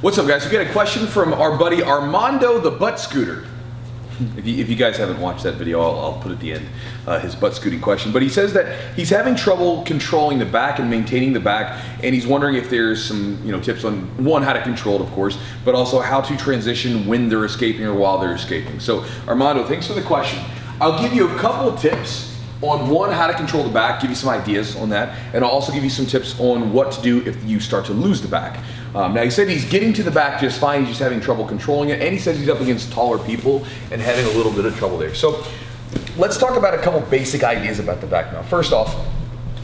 What's up, guys? We got a question from our buddy Armando the butt scooter. If you guys haven't watched that video, I'll put at the end his butt scooting question. But he says that he's having trouble controlling the back and maintaining the back, and he's wondering if there's some tips on one, how to control it, of course, but also how to transition when they're escaping or while they're escaping. So Armando, thanks for the question. I'll give you a couple of tips on one, how to control the back, give you some ideas on that, and I'll also give you some tips on what to do if you start to lose the back. Now he said he's getting to the back just fine, he's just having trouble controlling it, and he says he's up against taller people and having a little bit of trouble there. So let's talk about a couple basic ideas about the back now. First off,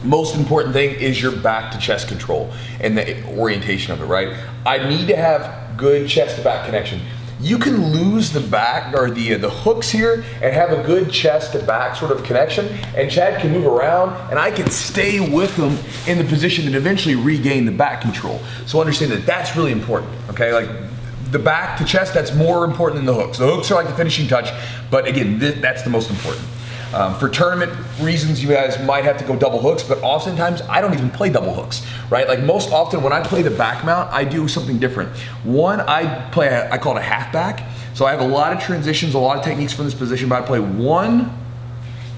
most important thing is your back to chest control and the orientation of it, right? I need to have good chest to back connection. You can lose the back or the hooks here and have a good chest to back sort of connection, and Chad can move around and I can stay with him in the position and eventually regain the back control. So understand that that's really important, okay? Like the back to chest, that's more important than the hooks. The hooks are like the finishing touch, but again, that's the most important. For tournament reasons, you guys might have to go double hooks, but oftentimes I don't even play double hooks, right? Like most often when I play the back mount, I do something different. One, I call it a half back. So I have a lot of transitions, a lot of techniques from this position, but I play 1,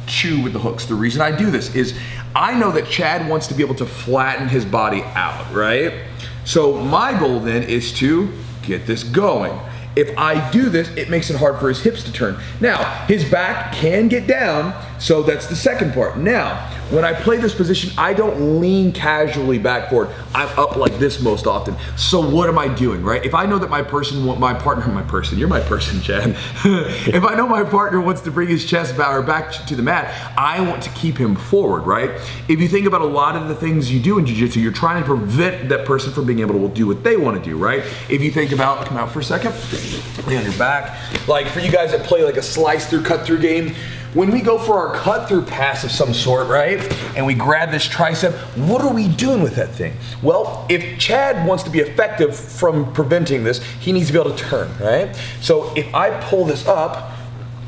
2 with the hooks. The reason I do this is I know that Chad wants to be able to flatten his body out, right? So my goal then is to get this going. If I do this, it makes it hard for his hips to turn. Now, his back can get down, so that's the second part. Now, when I play this position, I don't lean casually back forward. I'm up like this most often. So what am I doing, right? If I know that you're my person, Chad. If I know my partner wants to bring his chest back to the mat, I want to keep him forward, right? If you think about a lot of the things you do in jiu-jitsu, you're trying to prevent that person from being able to do what they want to do, right? If you think about, come out for a second, lay on your back. Like for you guys that play like a slice through, cut through game, when we go for our cut through pass of some sort, right? And we grab this tricep, what are we doing with that thing? Well, if Chad wants to be effective from preventing this, he needs to be able to turn, right? So if I pull this up,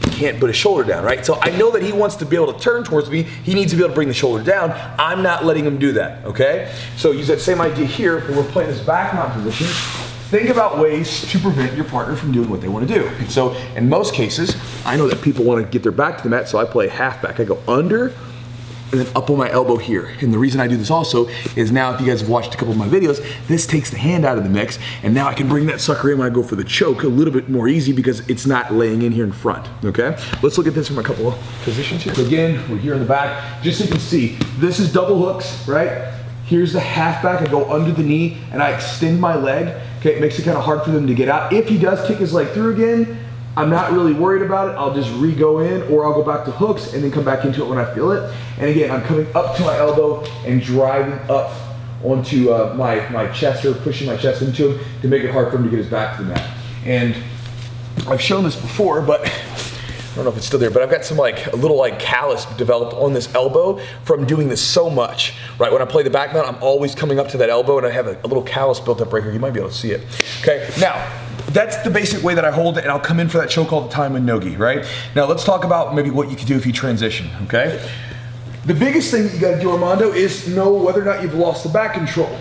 he can't put his shoulder down, right? So I know that he wants to be able to turn towards me, he needs to be able to bring the shoulder down. I'm not letting him do that, okay? So use that same idea here when we're playing this back mount position. Think about ways to prevent your partner from doing what they want to do. So in most cases, I know that people want to get their back to the mat, so I play half back. I go under and then up on my elbow here. And the reason I do this also is now, if you guys have watched a couple of my videos, this takes the hand out of the mix, and now I can bring that sucker in when I go for the choke a little bit more easy because it's not laying in here in front, okay? Let's look at this from a couple of positions here. So again, we're here in the back. Just so you can see, this is double hooks, right? Here's the half back, I go under the knee and I extend my leg. Okay, it makes it kind of hard for them to get out. If he does kick his leg through again, I'm not really worried about it. I'll just re-go in, or I'll go back to hooks and then come back into it when I feel it. And again, I'm coming up to my elbow and driving up onto my chest, or pushing my chest into him to make it hard for him to get his back to the mat. And I've shown this before, but I don't know if it's still there, but I've got some a little callus developed on this elbow from doing this so much, right? When I play the back mount, I'm always coming up to that elbow and I have a little callus built up right here. You might be able to see it. Okay, now, that's the basic way that I hold it, and I'll come in for that choke all the time in no-gi, right? Now let's talk about maybe what you can do if you transition, okay? The biggest thing that you gotta do, Armando, is know whether or not you've lost the back control.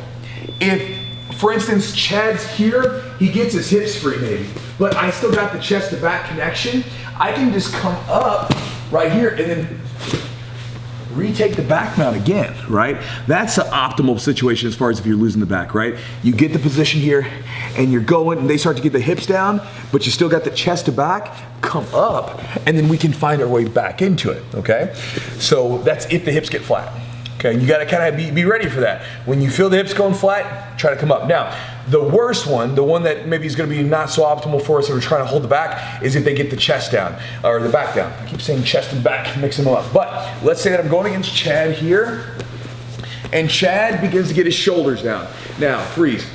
If, for instance, Chad's here, he gets his hips free maybe, but I still got the chest to back connection, I can just come up right here and then retake the back mount again, right? That's the optimal situation as far as if you're losing the back, right? You get the position here and you're going and they start to get the hips down, but you still got the chest to back, come up, and then we can find our way back into it, okay? So that's if the hips get flat. Okay, you gotta kind of be ready for that. When you feel the hips going flat, try to come up. Now, the worst one, the one that maybe is gonna be not so optimal for us if we're trying to hold the back, is if they get the chest down, or the back down. I keep saying chest and back, mixing them up. But let's say that I'm going against Chad here, and Chad begins to get his shoulders down. Now, freeze.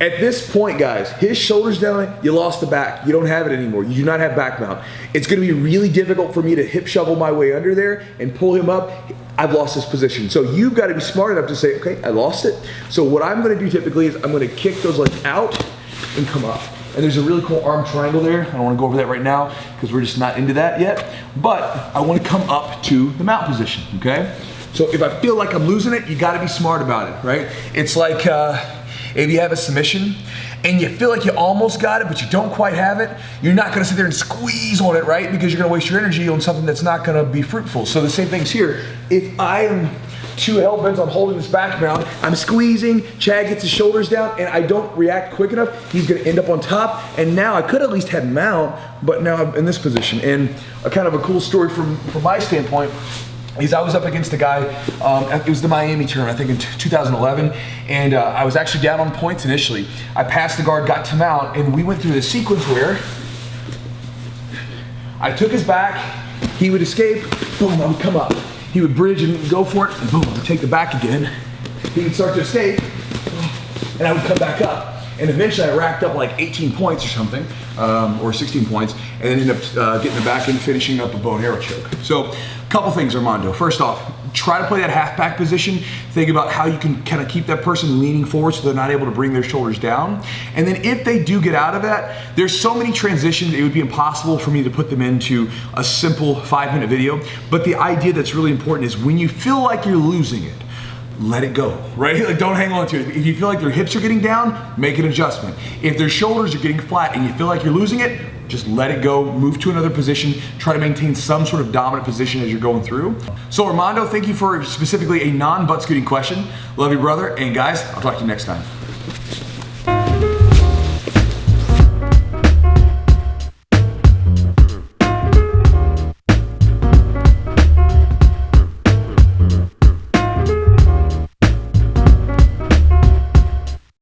At this point, guys, his shoulders down, you lost the back. You don't have it anymore. You do not have back mount. It's gonna be really difficult for me to hip shovel my way under there and pull him up. I've lost this position. So you've got to be smart enough to say, okay, I lost it. So what I'm going to do typically is I'm going to kick those legs out and come up. And there's a really cool arm triangle there. I don't want to go over that right now because we're just not into that yet. But I want to come up to the mount position, okay? So if I feel like I'm losing it, you got to be smart about it, right? It's like if you have a submission and you feel like you almost got it, but you don't quite have it, you're not gonna sit there and squeeze on it, right? Because you're gonna waste your energy on something that's not gonna be fruitful. So the same thing's here. If I am too hell-bent on holding this back mount, I'm squeezing, Chad gets his shoulders down, and I don't react quick enough, he's gonna end up on top, and now I could at least had mount, but now I'm in this position. And a kind of a cool story from my standpoint is I was up against a guy, it was the Miami tournament, I think in 2011, and I was actually down on points initially. I passed the guard, got to mount, and we went through this sequence where I took his back, he would escape, boom, I would come up. He would bridge and go for it, and boom, I would take the back again. He would start to escape, and I would come back up. And eventually I racked up like 18 points or something, or 16 points, and then ended up getting the back and finishing up a bow and arrow choke. So, a couple things, Armando. First off, try to play that half back position. Think about how you can kind of keep that person leaning forward so they're not able to bring their shoulders down. And then if they do get out of that, there's so many transitions, it would be impossible for me to put them into a simple 5-minute video. But the idea that's really important is when you feel like you're losing it, let it go, right? Like, don't hang on to it. If you feel like their hips are getting down, make an adjustment. If their shoulders are getting flat and you feel like you're losing it, just let it go, move to another position, try to maintain some sort of dominant position as you're going through. So Armando, thank you for specifically a non-butt scooting question. Love you, brother, and guys, I'll talk to you next time.